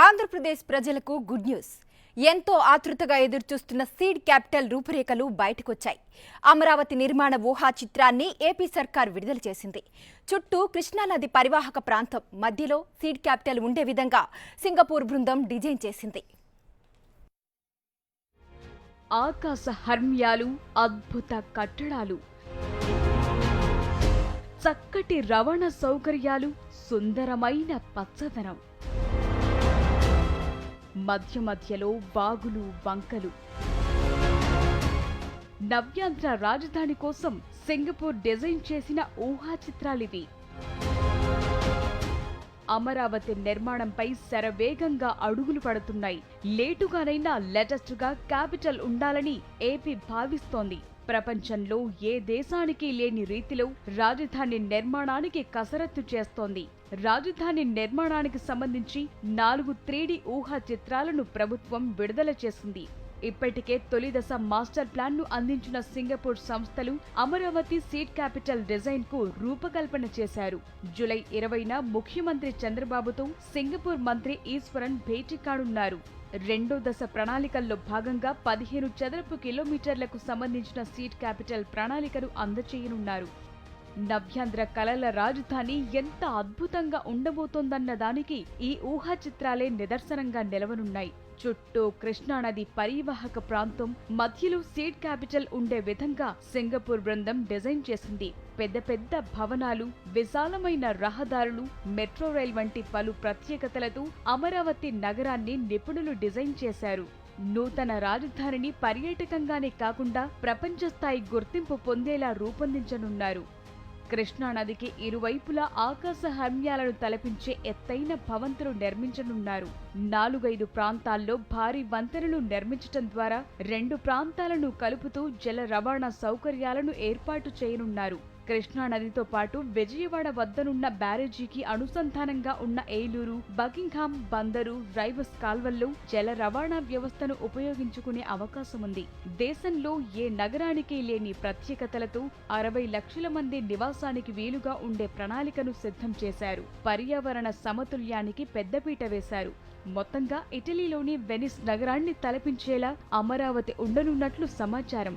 ఆంధ్రప్రదేశ్ ప్రజలకు good news. ఎంతో ఆతృతగా ఎదురుచూస్తున్న సీడ్ క్యాపిటల్ రూపురేఖలు బయటకొచ్చాయి. అమరావతి నిర్మాణ ఊహా చిత్రాన్ని ఏపీ సర్కార్ విడుదల చేసింది. చుట్టూ కృష్ణానది పరివాహక ప్రాంతం, మధ్యలో సీడ్ క్యాపిటల్ ఉండే విధంగా సింగపూర్ బృందం డిజైన్ చేసింది. ఆకాశ హర్మ్యాలు, అద్భుత కట్టడాలు, చక్కటి రవాణా సౌకర్యాలు, సుందరమైన పచ్చదనం, మధ్య మధ్యలో వాగులు, వంకలు. నవ్యాంధ్ర రాజధాని కోసం సింగపూర్ డిజైన్ చేసిన ఊహా చిత్రాలివి. అమరావతి నిర్మాణంపై శరవేగంగా అడుగులు పడుతున్నాయి. లేటుగానైనా లేటెస్ట్ గా క్యాపిటల్ ఉండాలని ఏపీ భావిస్తోంది. ప్రపంచంలో ఏ దేశానికి లేని రీతిలో రాజధాని నిర్మాణానికి కసరత్తు చేస్తోంది. రాజధాని నిర్మాణానికి సంబంధించి 4 3D ఊహా చిత్రాలను ప్రభుత్వం విడుదల చేసింది. ఇప్పటికే తొలి దశ మాస్టర్ ప్లాన్ ను అందించిన సింగపూర్ సంస్థలు అమరావతి సీడ్ క్యాపిటల్ డిజైన్ కు రూపకల్పన చేశారు. జూలై 20న ముఖ్యమంత్రి చంద్రబాబుతో సింగపూర్ మంత్రి ఈశ్వరన్ భేటీ కానున్నారు. రెండో దశ ప్రణాళికల్లో భాగంగా 15 చదరపు కిలోమీటర్లకు సంబంధించిన సీడ్ క్యాపిటల్ ప్రణాళికను అందజేయనున్నారు. నవ్యాంధ్ర కలల రాజధాని ఎంత అద్భుతంగా ఉండబోతోందన్న దానికి ఈ ఊహా చిత్రాలే నిదర్శనంగా నిలవనున్నాయి. చుట్టూ కృష్ణానది పరివాహక ప్రాంతం, మధ్యలో సీడ్ క్యాపిటల్ ఉండే విధంగా సింగపూర్ బృందం డిజైన్ చేసింది. పెద్ద పెద్ద భవనాలు, విశాలమైన రహదారులు, మెట్రో రైల్ వంటి పలు ప్రత్యేకతలతో అమరావతి నగరాన్ని నిపుణులు డిజైన్ చేశారు. నూతన రాజధానిని పర్యాటకంగానే కాకుండా ప్రపంచ స్థాయి గుర్తింపు పొందేలా రూపొందించనున్నారు. కృష్ణానదికి ఇరువైపులా ఆకాశ హర్మ్యాలను తలపించే ఎత్తైన భవంతులు నిర్మించనున్నారు. 4-5 ప్రాంతాల్లో భారీ వంతెనలు నిర్మించటం ద్వారా 2 ప్రాంతాలను కలుపుతూ జల రవాణా సౌకర్యాలను ఏర్పాటు చేయనున్నారు. కృష్ణానదితో పాటు విజయవాడ వద్దనున్న బ్యారేజీకి అనుసంధానంగా ఉన్న ఏలూరు, బకింగ్హామ్ బందరు, రైవస్ కాల్వల్లో జల రవాణా వ్యవస్థను ఉపయోగించుకునే అవకాశముంది. దేశంలో ఏ నగరానికి లేని ప్రత్యేకతలతో 60 లక్షల మంది నివాసానికి వీలుగా ఉండే ప్రణాళికను సిద్ధం చేశారు. పర్యావరణ సమతుల్యానికి పెద్దపీట వేశారు. మొత్తంగా ఇటలీలోని వెనిస్ నగరాన్ని తలపించేలా అమరావతి ఉండనున్నట్లు సమాచారం.